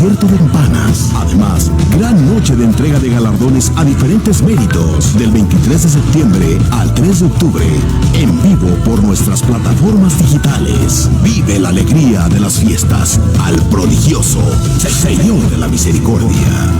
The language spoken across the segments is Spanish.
concierto de campanas. Además, gran noche de entrega de galardones a diferentes méritos del 23 de septiembre al 3 de octubre. En vivo por nuestras plataformas digitales. Vive la alegría de las fiestas al prodigioso Señor de la Misericordia.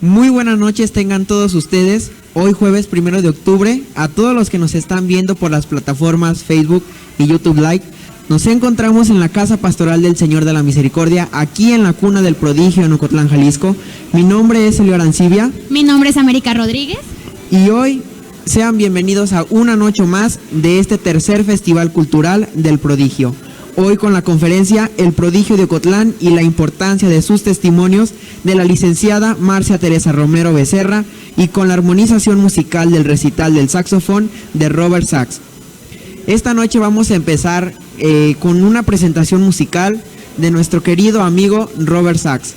Muy buenas noches tengan todos ustedes, hoy jueves 1 de octubre, a todos los que nos están viendo por las plataformas Facebook y YouTube Live. Nos encontramos en la Casa Pastoral del Señor de la Misericordia, aquí en la Cuna del Prodigio en Ocotlán, Jalisco. Mi nombre es Elio Arancibia. Mi nombre es América Rodríguez. Y hoy sean bienvenidos a una noche más de este tercer Festival Cultural del Prodigio. Hoy con la conferencia El Prodigio de Ocotlán y la importancia de sus testimonios de la licenciada Marcia Teresa Romero Becerra y con la armonización musical del recital del saxofón de Robert Sachs. Esta noche vamos a empezar con una presentación musical de nuestro querido amigo Robert Sachs.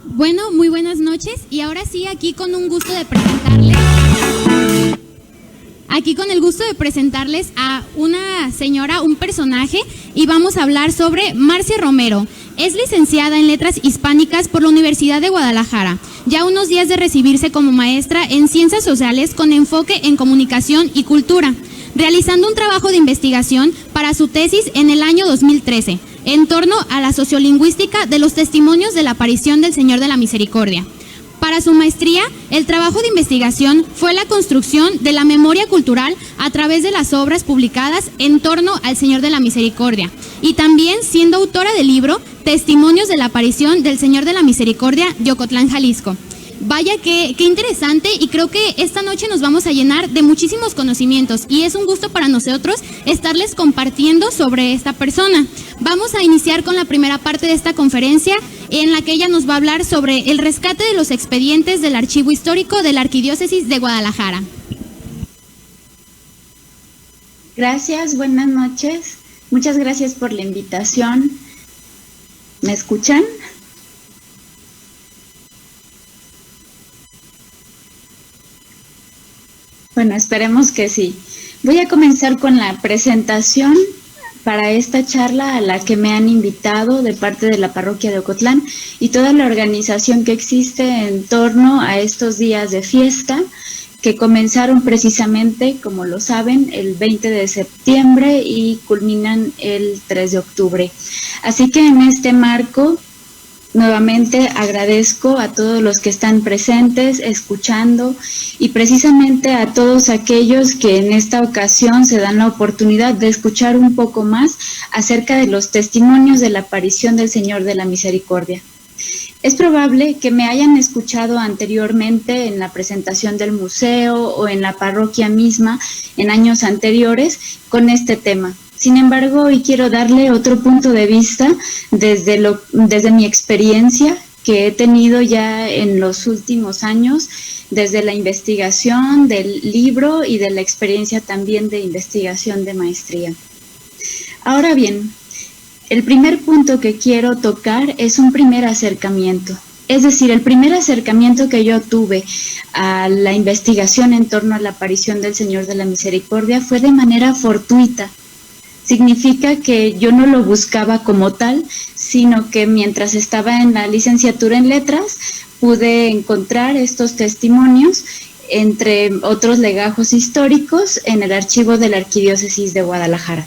Bueno, muy buenas noches y ahora sí, aquí con el gusto de presentarles a una señora, un personaje, y vamos a hablar sobre Marcia Romero. Es licenciada en Letras Hispánicas por la Universidad de Guadalajara, ya unos días de recibirse como maestra en Ciencias Sociales con enfoque en Comunicación y Cultura, realizando un trabajo de investigación para su tesis en el año 2013, en torno a la sociolingüística de los testimonios de la aparición del Señor de la Misericordia. Para su maestría, el trabajo de investigación fue la construcción de la memoria cultural a través de las obras publicadas en torno al Señor de la Misericordia, y también siendo autora del libro Testimonios de la aparición del Señor de la Misericordia de Ocotlán, Jalisco. Vaya qué interesante, y creo que esta noche nos vamos a llenar de muchísimos conocimientos y es un gusto para nosotros estarles compartiendo sobre esta persona. Vamos a iniciar con la primera parte de esta conferencia, en la que ella nos va a hablar sobre el rescate de los expedientes del Archivo Histórico de la Arquidiócesis de Guadalajara. Gracias, buenas noches. Muchas gracias por la invitación. ¿Me escuchan? Bueno, esperemos que sí. Voy a comenzar con la presentación para esta charla a la que me han invitado de parte de la parroquia de Ocotlán y toda la organización que existe en torno a estos días de fiesta que comenzaron precisamente, como lo saben, el 20 de septiembre y culminan el 3 de octubre. Así que en este marco, nuevamente agradezco a todos los que están presentes, escuchando, y precisamente a todos aquellos que en esta ocasión se dan la oportunidad de escuchar un poco más acerca de los testimonios de la aparición del Señor de la Misericordia. Es probable que me hayan escuchado anteriormente en la presentación del museo o en la parroquia misma en años anteriores con este tema. Sin embargo, hoy quiero darle otro punto de vista desde mi experiencia que he tenido ya en los últimos años, desde la investigación del libro y de la experiencia también de investigación de maestría. Ahora bien, el primer punto que quiero tocar es un primer acercamiento. Es decir, el primer acercamiento que yo tuve a la investigación en torno a la aparición del Señor de la Misericordia fue de manera fortuita. Significa que yo no lo buscaba como tal, sino que mientras estaba en la licenciatura en Letras, pude encontrar estos testimonios, entre otros legajos históricos, en el archivo de la Arquidiócesis de Guadalajara.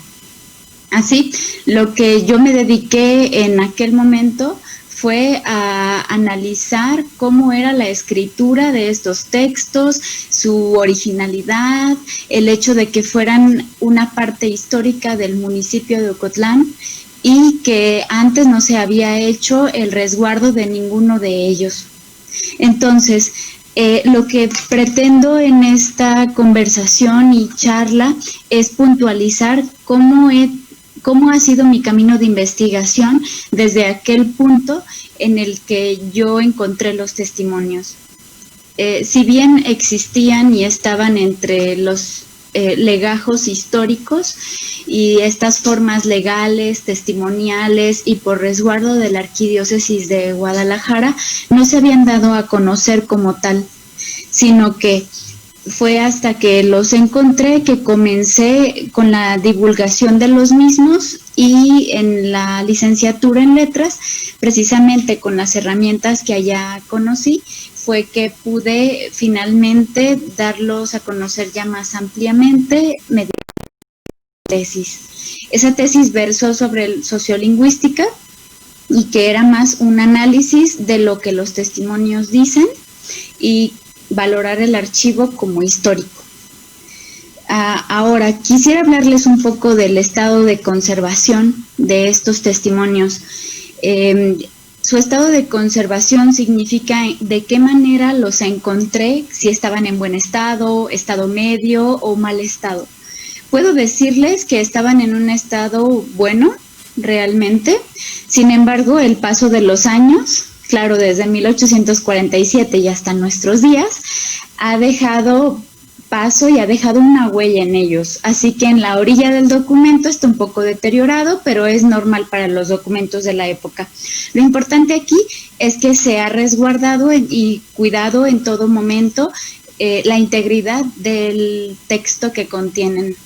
Así, lo que yo me dediqué en aquel momento fue a analizar cómo era la escritura de estos textos, su originalidad, el hecho de que fueran una parte histórica del municipio de Ocotlán y que antes no se había hecho el resguardo de ninguno de ellos. Entonces, lo que pretendo en esta conversación y charla es puntualizar cómo ha sido mi camino de investigación desde aquel punto en el que yo encontré los testimonios. Si bien existían y estaban entre los legajos históricos y estas formas legales, testimoniales y por resguardo de la Arquidiócesis de Guadalajara, no se habían dado a conocer como tal, sino que fue hasta que los encontré que comencé con la divulgación de los mismos, y en la licenciatura en Letras, precisamente con las herramientas que allá conocí, fue que pude finalmente darlos a conocer ya más ampliamente mediante tesis. Esa tesis versó sobre sociolingüística y que era más un análisis de lo que los testimonios dicen y valorar el archivo como histórico. Ahora, quisiera hablarles un poco del estado de conservación de estos testimonios. Su estado de conservación significa de qué manera los encontré, si estaban en buen estado, estado medio o mal estado. Puedo decirles que estaban en un estado bueno, realmente. Sin embargo, el paso de los años, claro, desde 1847 y hasta nuestros días, ha dejado paso y ha dejado una huella en ellos. Así que en la orilla del documento está un poco deteriorado, pero es normal para los documentos de la época. Lo importante aquí es que se ha resguardado y cuidado en todo momento la integridad del texto que contienen.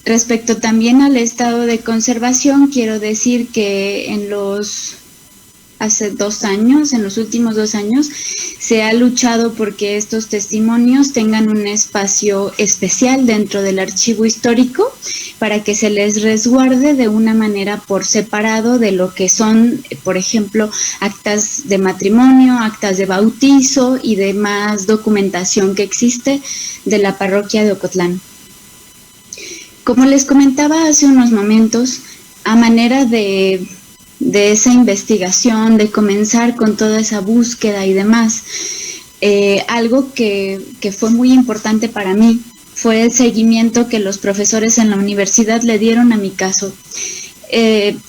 Respecto también al estado de conservación, quiero decir que en los últimos 2 años, se ha luchado porque estos testimonios tengan un espacio especial dentro del archivo histórico para que se les resguarde de una manera por separado de lo que son, por ejemplo, actas de matrimonio, actas de bautizo y demás documentación que existe de la parroquia de Ocotlán. Como les comentaba hace unos momentos, a manera de esa investigación, de comenzar con toda esa búsqueda y demás, algo que fue muy importante para mí fue el seguimiento que los profesores en la universidad le dieron a mi caso.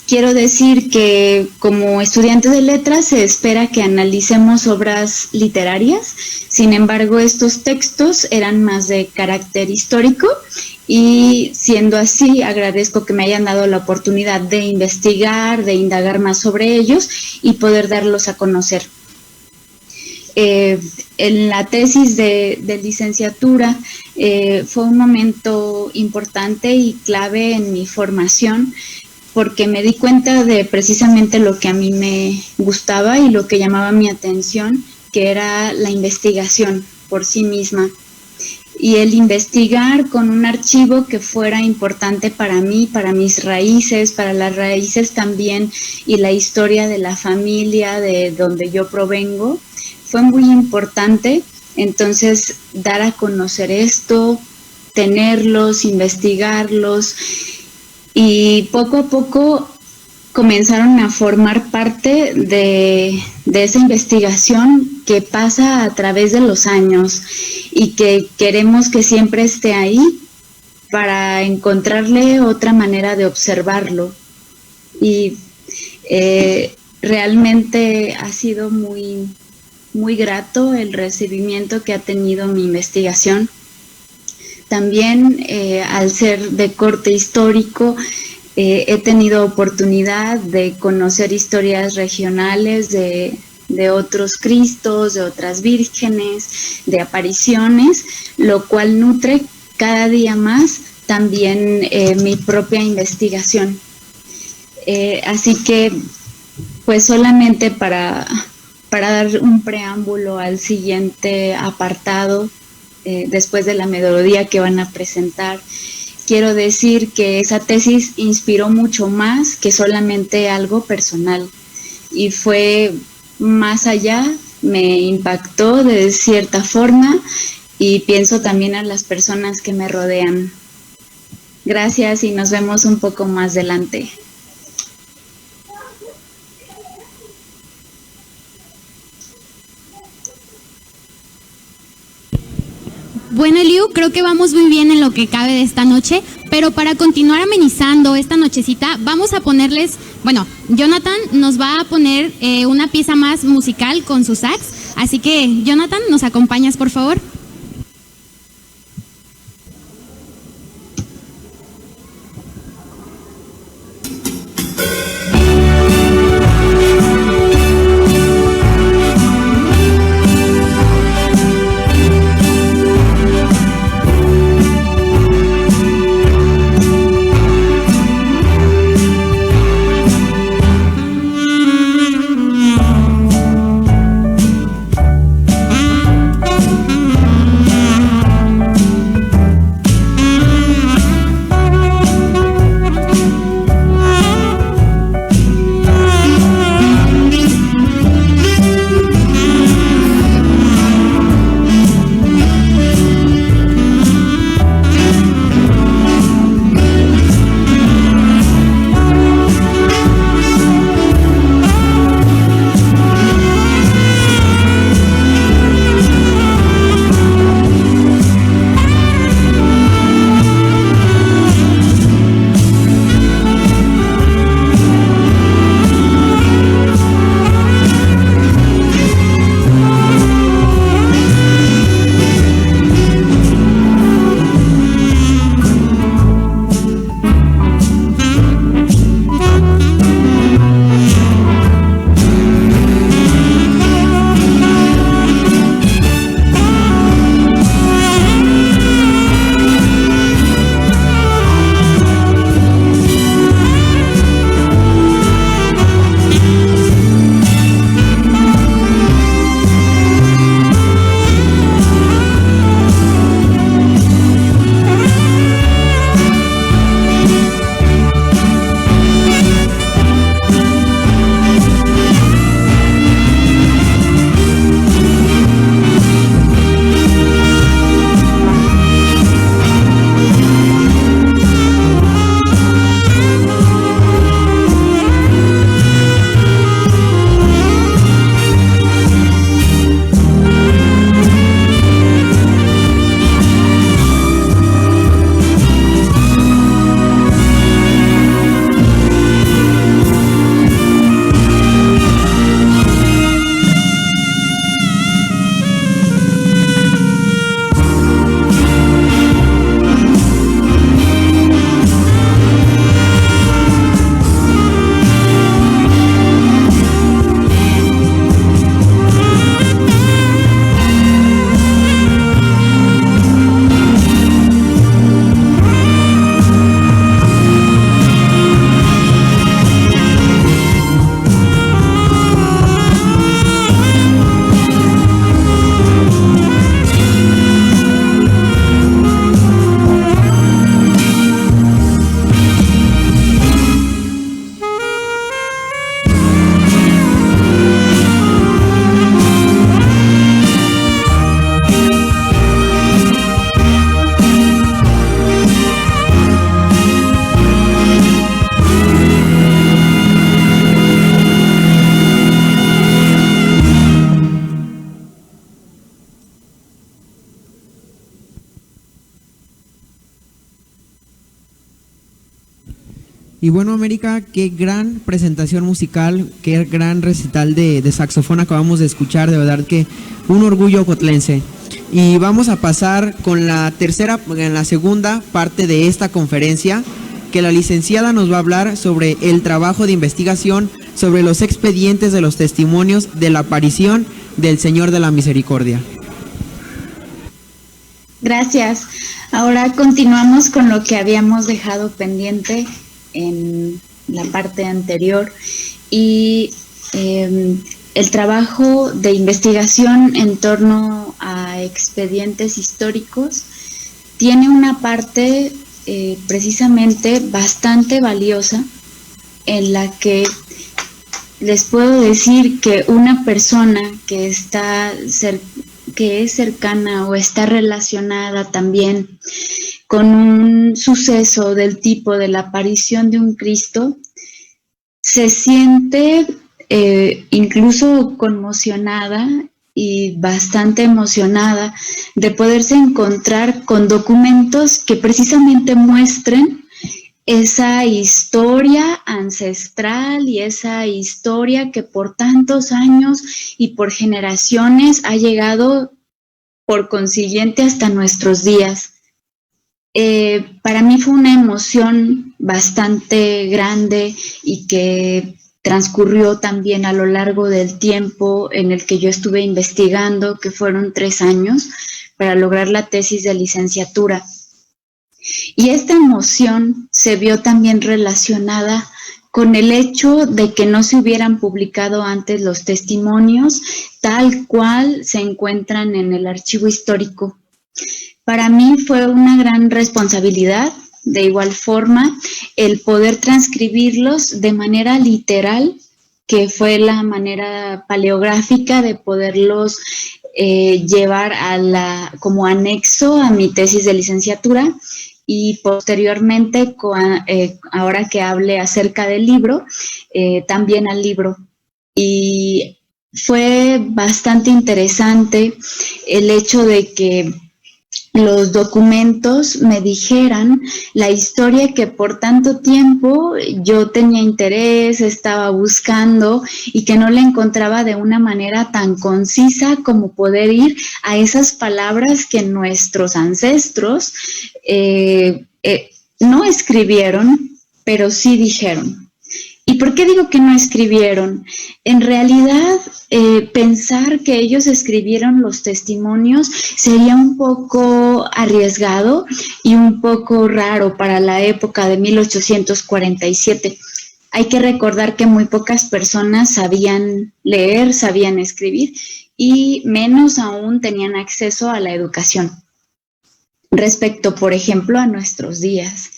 Quiero decir que como estudiante de letras se espera que analicemos obras literarias, sin embargo estos textos eran más de carácter histórico y siendo así agradezco que me hayan dado la oportunidad de investigar, de indagar más sobre ellos y poder darlos a conocer. En la tesis de licenciatura fue un momento importante y clave en mi formación porque me di cuenta de precisamente lo que a mí me gustaba y lo que llamaba mi atención, que era la investigación por sí misma. Y el investigar con un archivo que fuera importante para mí, para mis raíces, para las raíces también y la historia de la familia de donde yo provengo, fue muy importante. Entonces, dar a conocer esto, tenerlos, investigarlos, y poco a poco comenzaron a formar parte de esa investigación que pasa a través de los años y que queremos que siempre esté ahí para encontrarle otra manera de observarlo. Y realmente ha sido muy, muy grato el recibimiento que ha tenido mi investigación. También al ser de corte histórico, he tenido oportunidad de conocer historias regionales de otros Cristos, de otras vírgenes, de apariciones, lo cual nutre cada día más también mi propia investigación. Así que, pues solamente para dar un preámbulo al siguiente apartado, después de la melodía que van a presentar, quiero decir que esa tesis inspiró mucho más que solamente algo personal y fue más allá, me impactó de cierta forma y pienso también a las personas que me rodean. Gracias y nos vemos un poco más adelante. Bueno, Eliu, creo que vamos muy bien en lo que cabe de esta noche, pero para continuar amenizando esta nochecita, vamos a ponerles, bueno, Jonathan nos va a poner una pieza más musical con su sax, así que, Jonathan, ¿nos acompañas, por favor? Y bueno, América, qué gran presentación musical, qué gran recital de saxofón acabamos de escuchar, de verdad que un orgullo ocotlense. Y vamos a pasar con la segunda parte de esta conferencia, que la licenciada nos va a hablar sobre el trabajo de investigación sobre los expedientes de los testimonios de la aparición del Señor de la Misericordia. Gracias. Ahora continuamos con lo que habíamos dejado pendiente en la parte anterior y el trabajo de investigación en torno a expedientes históricos tiene una parte precisamente bastante valiosa, en la que les puedo decir que una persona que es cercana o está relacionada también con un suceso del tipo de la aparición de un Cristo, se siente incluso conmocionada y bastante emocionada de poderse encontrar con documentos que precisamente muestren esa historia ancestral y esa historia que por tantos años y por generaciones ha llegado por consiguiente hasta nuestros días. Para mí fue una emoción bastante grande y que transcurrió también a lo largo del tiempo en el que yo estuve investigando, que fueron 3 años, para lograr la tesis de licenciatura. Y esta emoción se vio también relacionada con el hecho de que no se hubieran publicado antes los testimonios tal cual se encuentran en el archivo histórico. Para mí fue una gran responsabilidad, de igual forma, el poder transcribirlos de manera literal, que fue la manera paleográfica de poderlos llevar como anexo a mi tesis de licenciatura, y posteriormente, ahora que hable acerca del libro, también al libro. Y fue bastante interesante el hecho de que los documentos me dijeran la historia que por tanto tiempo yo tenía interés, estaba buscando y que no la encontraba de una manera tan concisa como poder ir a esas palabras que nuestros ancestros no escribieron, pero sí dijeron. ¿Y por qué digo que no escribieron? En realidad, pensar que ellos escribieron los testimonios sería un poco arriesgado y un poco raro para la época de 1847. Hay que recordar que muy pocas personas sabían leer, sabían escribir y menos aún tenían acceso a la educación. Respecto, por ejemplo, a nuestros días.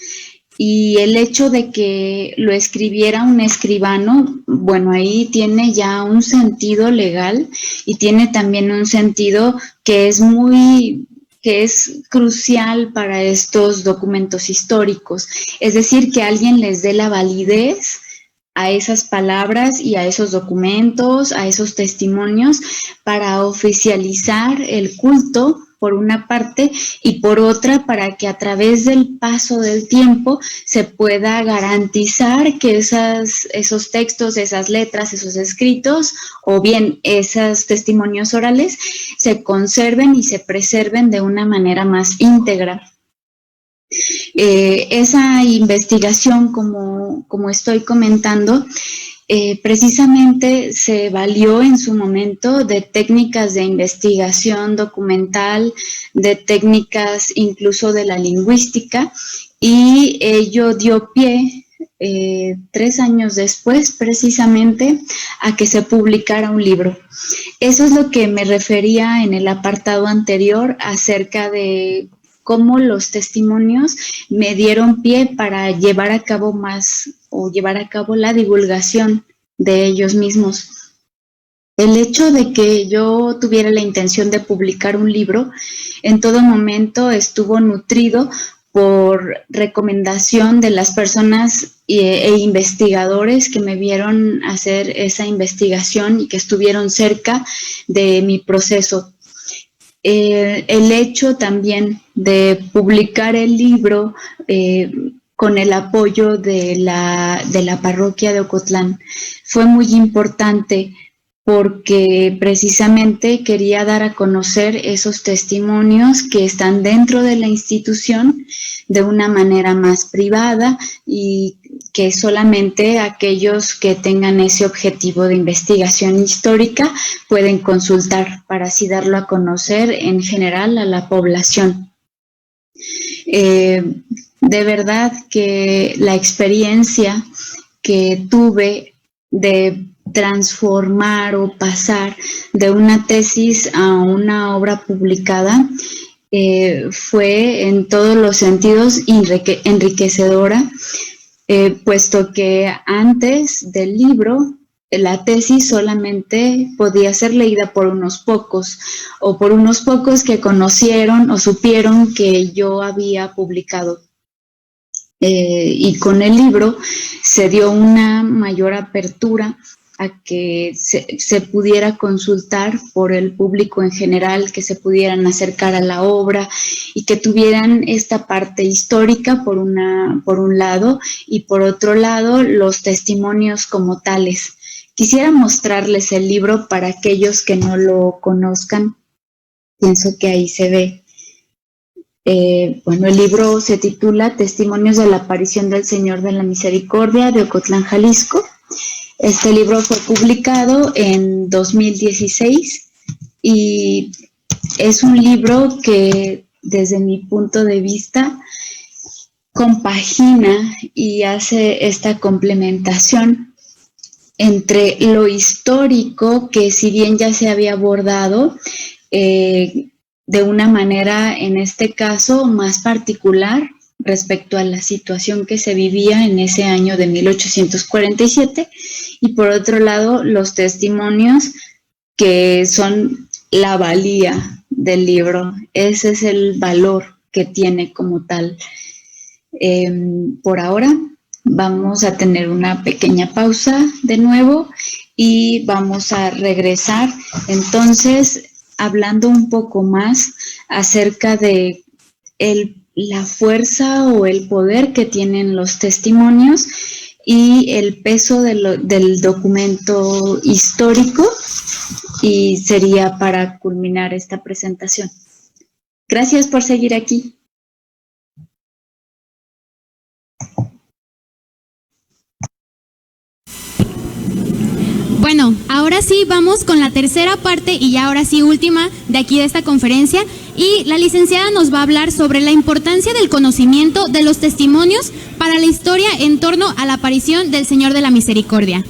Y el hecho de que lo escribiera un escribano, bueno, ahí tiene ya un sentido legal y tiene también un sentido que es crucial para estos documentos históricos. Es decir, que alguien les dé la validez a esas palabras y a esos documentos, a esos testimonios, para oficializar el culto, por una parte, y por otra, para que a través del paso del tiempo se pueda garantizar que esos textos, esas letras, esos escritos, o bien esos testimonios orales, se conserven y se preserven de una manera más íntegra. Esa investigación, como estoy comentando, precisamente se valió en su momento de técnicas de investigación documental, de técnicas incluso de la lingüística, y ello dio pie 3 años después precisamente a que se publicara un libro. Eso es lo que me refería en el apartado anterior acerca de cómo los testimonios me dieron pie para llevar a cabo la divulgación de ellos mismos. El hecho de que yo tuviera la intención de publicar un libro en todo momento estuvo nutrido por recomendación de las personas e investigadores que me vieron hacer esa investigación y que estuvieron cerca de mi proceso. El hecho también de publicar el libro con el apoyo de la parroquia de Ocotlán. Fue muy importante porque precisamente quería dar a conocer esos testimonios que están dentro de la institución de una manera más privada y que solamente aquellos que tengan ese objetivo de investigación histórica pueden consultar para así darlo a conocer en general a la población. De verdad que la experiencia que tuve de transformar o pasar de una tesis a una obra publicada fue en todos los sentidos enriquecedora, puesto que antes del libro la tesis solamente podía ser leída por unos pocos, o por unos pocos que conocieron o supieron que yo había publicado. Y con el libro se dio una mayor apertura a que se pudiera consultar por el público en general, que se pudieran acercar a la obra y que tuvieran esta parte histórica por un lado y por otro lado los testimonios como tales. Quisiera mostrarles el libro para aquellos que no lo conozcan. Pienso que ahí se ve. El libro se titula Testimonios de la aparición del Señor de la Misericordia de Ocotlán, Jalisco. Este libro fue publicado en 2016 y es un libro que desde mi punto de vista compagina y hace esta complementación entre lo histórico, que si bien ya se había abordado de una manera, en este caso, más particular respecto a la situación que se vivía en ese año de 1847, y por otro lado, los testimonios que son la valía del libro. Ese es el valor que tiene como tal. Por ahora vamos a tener una pequeña pausa de nuevo y vamos a regresar entonces hablando un poco más acerca de la fuerza o el poder que tienen los testimonios y el peso del documento histórico, y sería para culminar esta presentación. Gracias por seguir aquí. Bueno, ahora sí vamos con la tercera parte y ya ahora sí última de aquí de esta conferencia, y la licenciada nos va a hablar sobre la importancia del conocimiento de los testimonios para la historia en torno a la aparición del Señor de la Misericordia.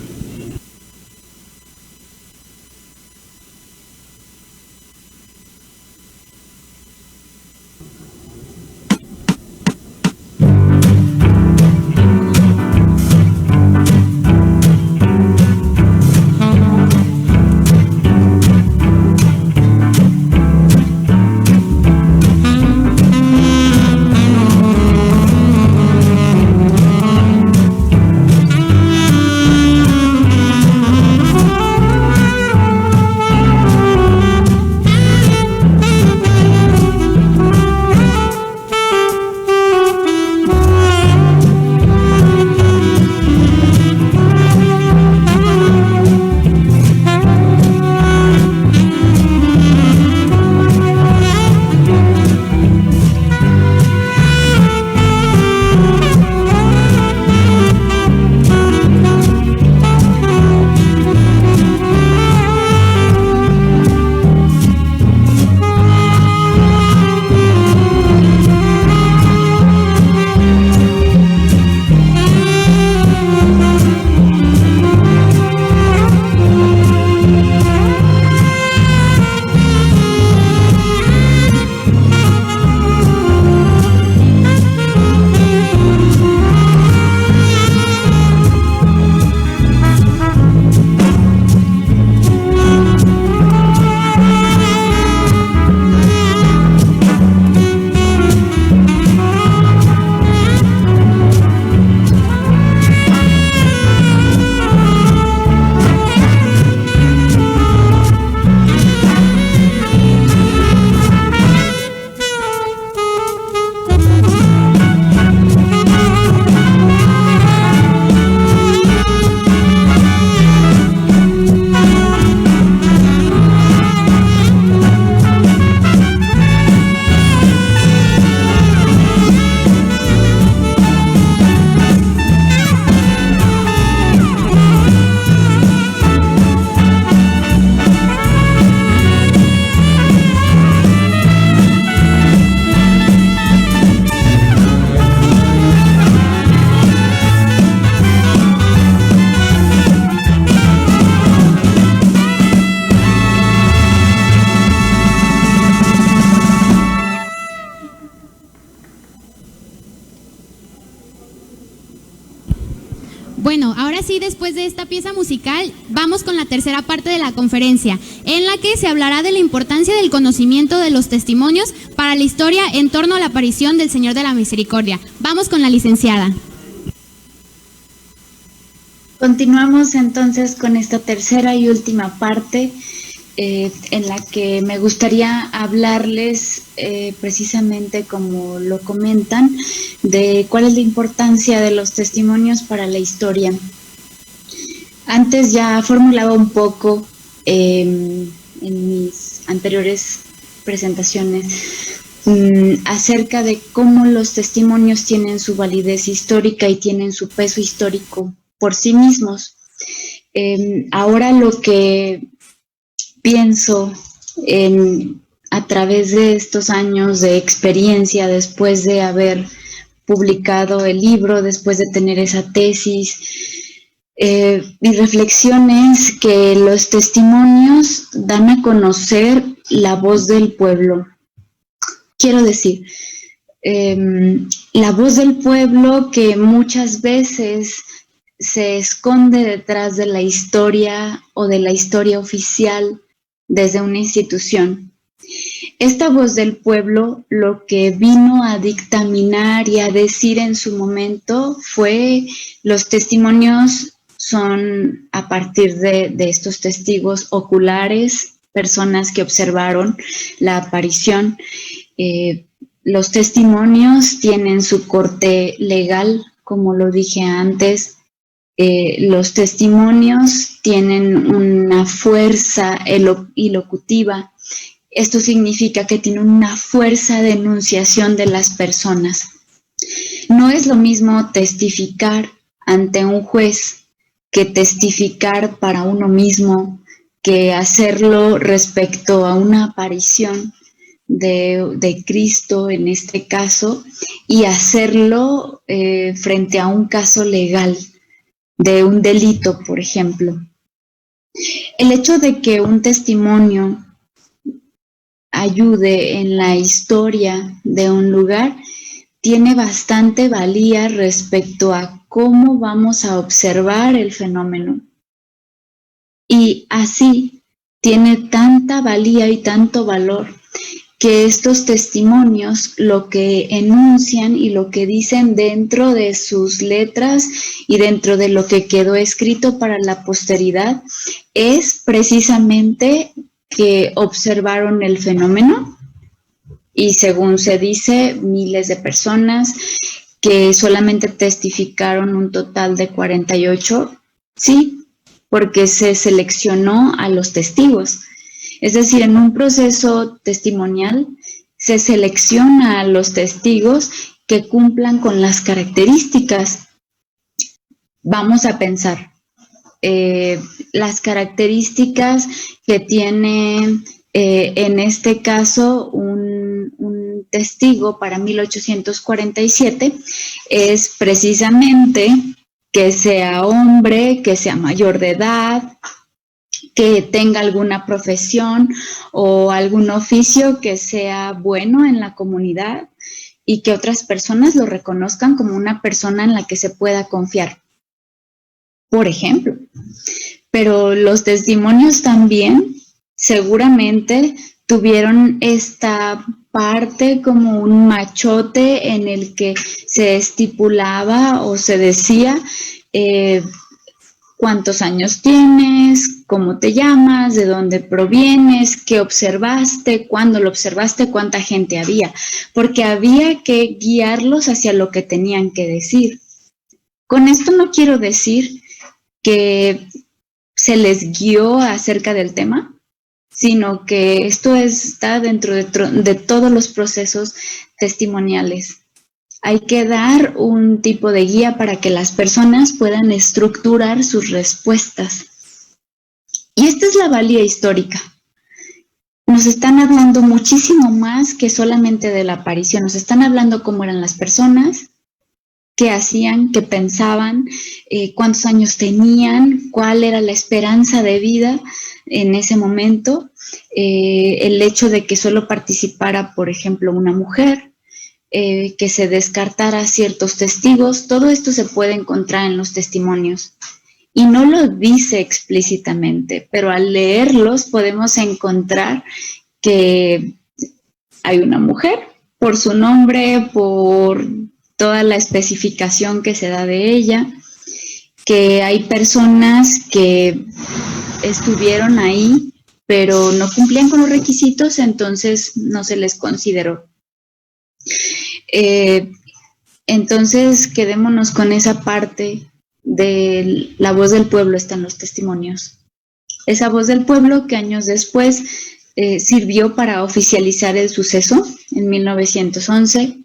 sí, después de esta pieza musical, vamos con la tercera parte de la conferencia, en la que se hablará de la importancia del conocimiento de los testimonios para la historia en torno a la aparición del Señor de la Misericordia. Vamos con la licenciada. Continuamos entonces con esta tercera y última parte en la que me gustaría hablarles precisamente, como lo comentan, de cuál es la importancia de los testimonios para la historia. Antes ya formulaba un poco en mis anteriores presentaciones acerca de cómo los testimonios tienen su validez histórica y tienen su peso histórico por sí mismos. Ahora lo que pienso a través de estos años de experiencia, después de haber publicado el libro, después de tener esa tesis, mi reflexión es que los testimonios dan a conocer la voz del pueblo. Quiero decir, la voz del pueblo que muchas veces se esconde detrás de la historia o de la historia oficial desde una institución. Esta voz del pueblo lo que vino a dictaminar y a decir en su momento fue: los testimonios son a partir de estos testigos oculares, personas que observaron la aparición. Los testimonios tienen su corte legal, como lo dije antes. Los testimonios tienen una fuerza ilocutiva. Esto significa que tienen una fuerza de enunciación de las personas. No es lo mismo testificar ante un juez que testificar para uno mismo, que hacerlo respecto a una aparición de Cristo en este caso, y hacerlo frente a un caso legal de un delito, por ejemplo. El hecho de que un testimonio ayude en la historia de un lugar tiene bastante valía respecto a cómo vamos a observar el fenómeno. Y así tiene tanta valía y tanto valor que estos testimonios lo que enuncian y lo que dicen dentro de sus letras y dentro de lo que quedó escrito para la posteridad es precisamente que observaron el fenómeno, y según se dice, miles de personas, que solamente testificaron un total de 48, sí, porque se seleccionó a los testigos. Es decir, en un proceso testimonial se selecciona a los testigos que cumplan con las características. Vamos a pensar las características que tiene en este caso un testigo para 1847 es precisamente que sea hombre, que sea mayor de edad, que tenga alguna profesión o algún oficio que sea bueno en la comunidad y que otras personas lo reconozcan como una persona en la que se pueda confiar, por ejemplo. Pero los testimonios también seguramente tuvieron esta parte como un machote en el que se estipulaba o se decía cuántos años tienes, cómo te llamas, de dónde provienes, qué observaste, cuándo lo observaste, cuánta gente había, porque había que guiarlos hacia lo que tenían que decir. Con esto no quiero decir que se les guió acerca del tema, sino que esto está dentro de todos los procesos testimoniales. Hay que dar un tipo de guía para que las personas puedan estructurar sus respuestas. Y esta es la valía histórica. Nos están hablando muchísimo más que solamente de la aparición. Nos están hablando cómo eran las personas, qué hacían, qué pensaban, cuántos años tenían, cuál era la esperanza de vida en ese momento, el hecho de que solo participara, por ejemplo, una mujer, que se descartara ciertos testigos. Todo esto se puede encontrar en los testimonios. y no lo dice explícitamente, pero al leerlos podemos encontrar que hay una mujer, por su nombre, por toda la especificación que se da de ella, que hay personas que estuvieron ahí, pero no cumplían con los requisitos, entonces no se les consideró. Entonces, quedémonos con esa parte de la voz del pueblo, está en los testimonios. Esa voz del pueblo que años después sirvió para oficializar el suceso en 1911,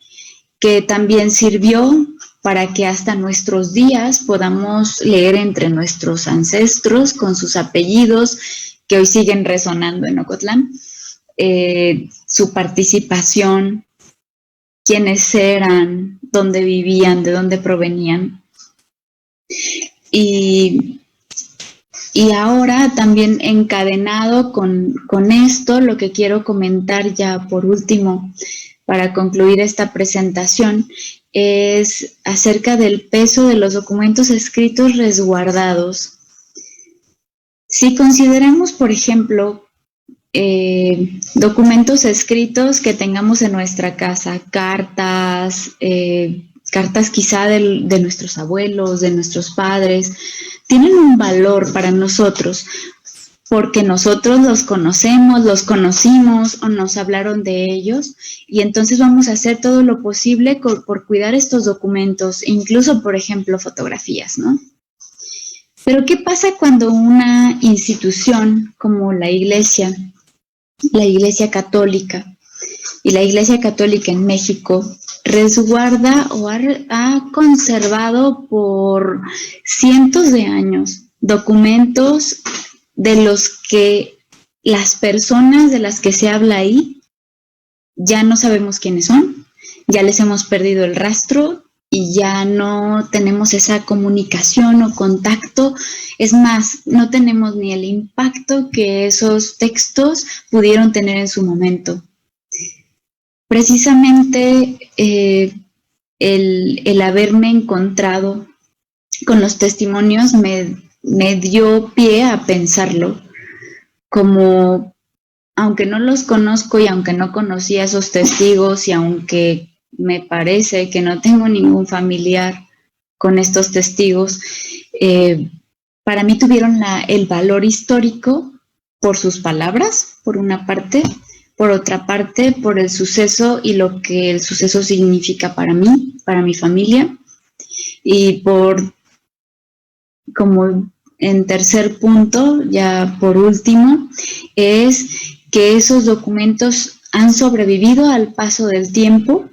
que también sirvió para que hasta nuestros días podamos leer entre nuestros ancestros con sus apellidos, que hoy siguen resonando en Ocotlán, su participación, quiénes eran, dónde vivían, de dónde provenían. Y ahora también encadenado con esto, lo que quiero comentar ya por último para concluir esta presentación es acerca del peso de los documentos escritos resguardados. Si consideramos, por ejemplo, documentos escritos que tengamos en nuestra casa, cartas quizá de nuestros abuelos, de nuestros padres, tienen un valor para nosotros porque nosotros los conocemos, los conocimos o nos hablaron de ellos y entonces vamos a hacer todo lo posible por cuidar estos documentos, incluso, por ejemplo, fotografías, ¿no? Pero ¿qué pasa cuando una institución como la Iglesia Católica y la Iglesia Católica en México resguarda o ha conservado por cientos de años documentos de los que las personas de las que se habla ahí ya no sabemos quiénes son, ya les hemos perdido el rastro y ya no tenemos esa comunicación o contacto? Es más, no tenemos ni el impacto que esos textos pudieron tener en su momento. Precisamente el haberme encontrado con los testimonios me dio pie a pensarlo, como aunque no los conozco y aunque no conocía a esos testigos y aunque me parece que no tengo ningún familiar con estos testigos, para mí tuvieron el valor histórico por sus palabras, por una parte, por otra parte, por el suceso y lo que el suceso significa para mí, para mi familia, y como en tercer punto, ya por último, es que esos documentos han sobrevivido al paso del tiempo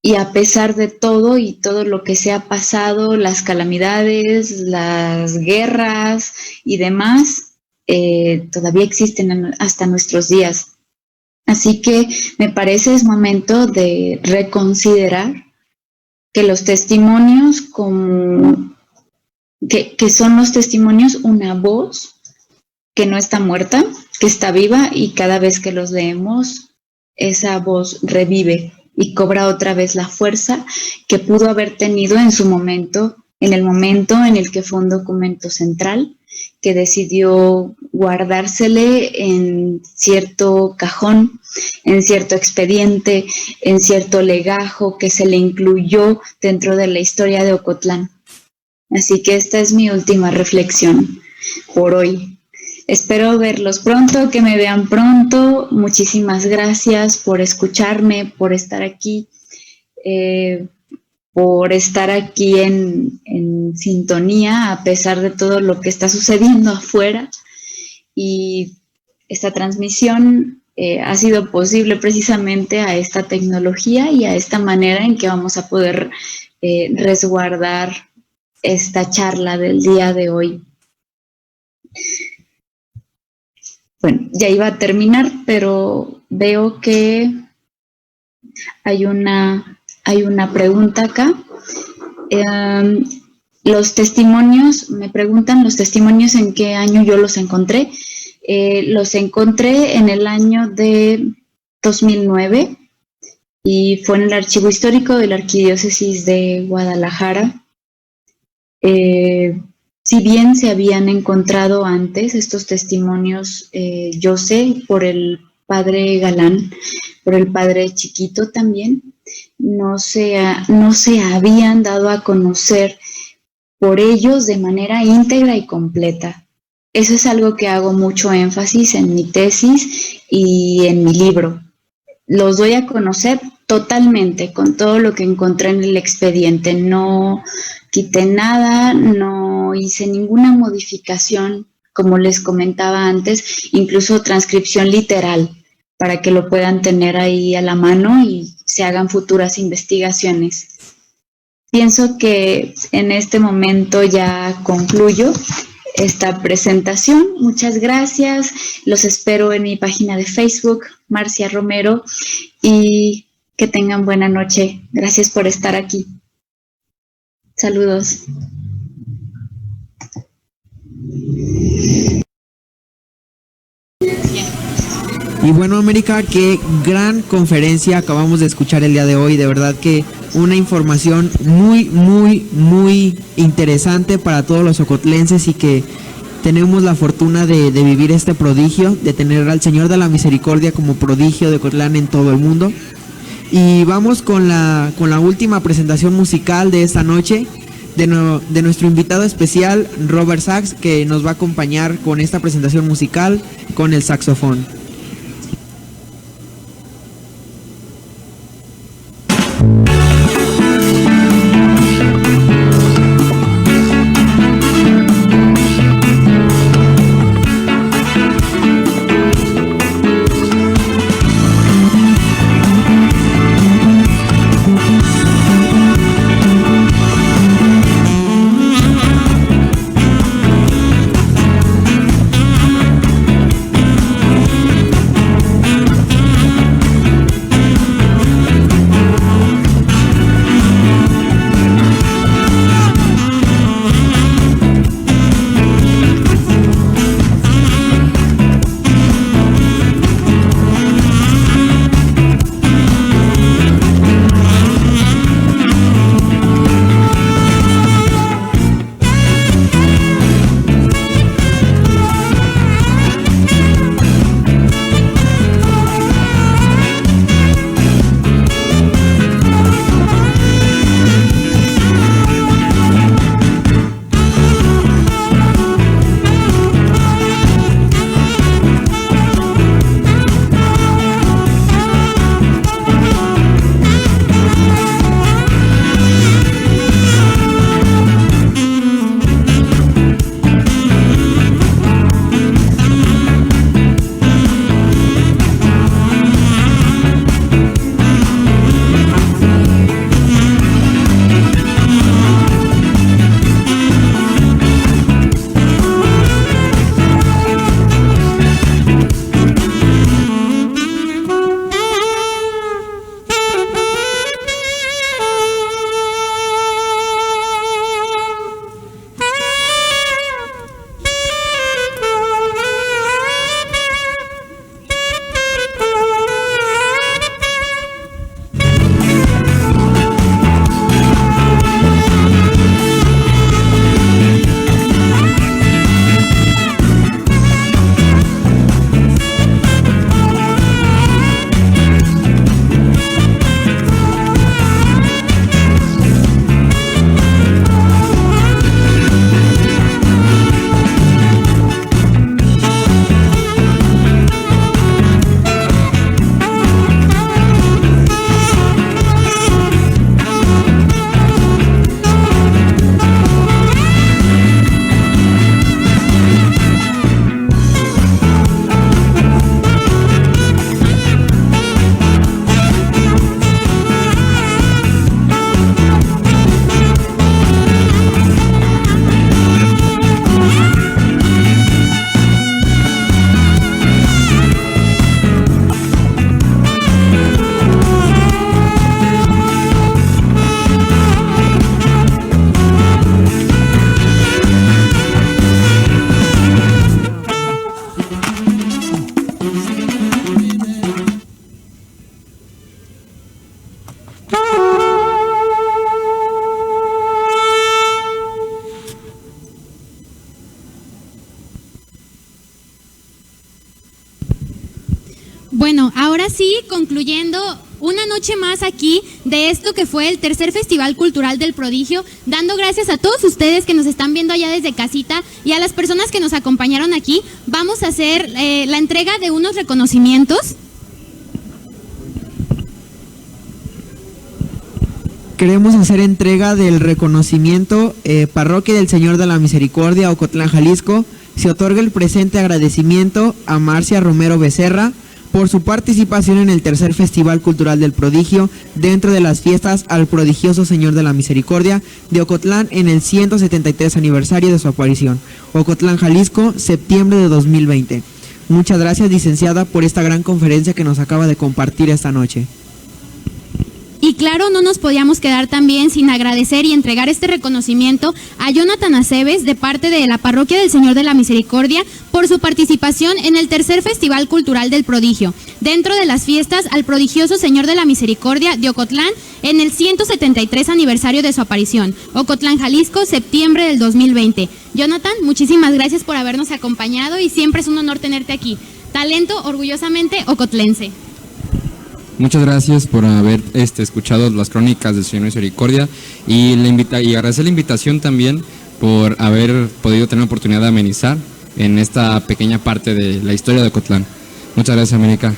y a pesar de todo y todo lo que se ha pasado, las calamidades, las guerras y demás, todavía existen hasta nuestros días. Así que me parece es momento de reconsiderar que los testimonios que son los testimonios una voz que no está muerta, que está viva y cada vez que los leemos, esa voz revive y cobra otra vez la fuerza que pudo haber tenido en su momento, en el momento en el que fue un documento central, que decidió guardársele en cierto cajón, en cierto expediente, en cierto legajo que se le incluyó dentro de la historia de Ocotlán. Así que esta es mi última reflexión por hoy. Espero verlos pronto, que me vean pronto. Muchísimas gracias por escucharme, por estar aquí, en sintonía a pesar de todo lo que está sucediendo afuera. Y esta transmisión ha sido posible precisamente a esta tecnología y a esta manera en que vamos a poder resguardar esta charla del día de hoy. Bueno, ya iba a terminar, pero veo que hay una pregunta acá. Los testimonios, me preguntan los testimonios en qué año yo los encontré. Los encontré en el año de 2009 y fue en el Archivo Histórico de la Arquidiócesis de Guadalajara. Si bien se habían encontrado antes estos testimonios, yo sé, por el padre Galán, por el padre Chiquito también, no se habían dado a conocer por ellos de manera íntegra y completa. Eso es algo que hago mucho énfasis en mi tesis y en mi libro. Los doy a conocer totalmente, con todo lo que encontré en el expediente. No quité nada, no hice ninguna modificación, como les comentaba antes, incluso transcripción literal, para que lo puedan tener ahí a la mano y se hagan futuras investigaciones. Pienso que en este momento ya concluyo esta presentación. Muchas gracias. Los espero en mi página de Facebook, Marcia Romero, y que tengan buena noche. Gracias por estar aquí. Saludos. Y bueno, América, qué gran conferencia acabamos de escuchar el día de hoy. De verdad que una información muy interesante para todos los ocotlenses, y que tenemos la fortuna de vivir este prodigio, de tener al Señor de la Misericordia como prodigio de Ocotlán en todo el mundo. Y vamos con la última presentación musical de esta noche, de nuestro invitado especial, Robert Sachs, que nos va a acompañar con esta presentación musical con el saxofón. Bueno, ahora sí, concluyendo una noche más aquí de esto que fue el tercer Festival Cultural del Prodigio, dando gracias a todos ustedes que nos están viendo allá desde casita y a las personas que nos acompañaron aquí. Vamos a hacer la entrega de unos reconocimientos. Queremos hacer entrega del reconocimiento Parroquia del Señor de la Misericordia, Ocotlán, Jalisco. Se otorga el presente agradecimiento a Marcia Romero Becerra por su participación en el tercer Festival Cultural del Prodigio dentro de las fiestas al prodigioso Señor de la Misericordia de Ocotlán en el 173 aniversario de su aparición. Ocotlán, Jalisco, septiembre de 2020. Muchas gracias, licenciada, por esta gran conferencia que nos acaba de compartir esta noche. Y claro, no nos podíamos quedar también sin agradecer y entregar este reconocimiento a Jonathan Aceves de parte de la Parroquia del Señor de la Misericordia por su participación en el tercer Festival Cultural del Prodigio, dentro de las fiestas al prodigioso Señor de la Misericordia de Ocotlán en el 173 aniversario de su aparición. Ocotlán, Jalisco, septiembre del 2020. Jonathan, muchísimas gracias por habernos acompañado y siempre es un honor tenerte aquí. Talento orgullosamente ocotlense. Muchas gracias por haber escuchado las crónicas del Señor Misericordia y agradecer la invitación también por haber podido tener la oportunidad de amenizar en esta pequeña parte de la historia de Ocotlán. Muchas gracias, América.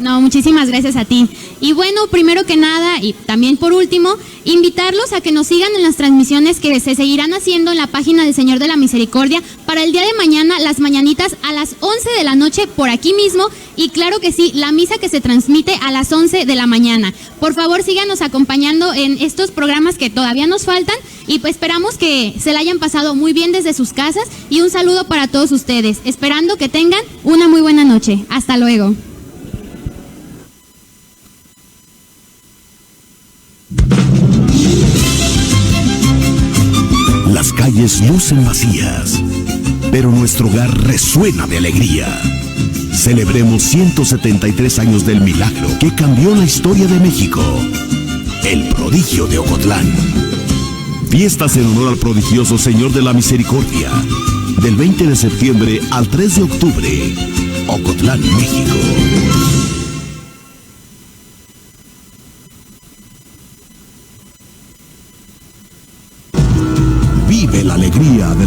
No, muchísimas gracias a ti. Y bueno, primero que nada, y también por último, invitarlos a que nos sigan en las transmisiones que se seguirán haciendo en la página del Señor de la Misericordia para el día de mañana, las mañanitas a las 11 de la noche por aquí mismo, y claro que sí, la misa que se transmite a las 11 de la mañana. Por favor, síganos acompañando en estos programas que todavía nos faltan, y pues esperamos que se la hayan pasado muy bien desde sus casas, y un saludo para todos ustedes, esperando que tengan una muy buena noche. Hasta luego. Las calles lucen vacías, pero nuestro hogar resuena de alegría. Celebremos 173 años del milagro que cambió la historia de México. El Prodigio de Ocotlán. Fiestas en honor al prodigioso Señor de la Misericordia. Del 20 de septiembre al 3 de octubre. Ocotlán, México. Vive la alegría de la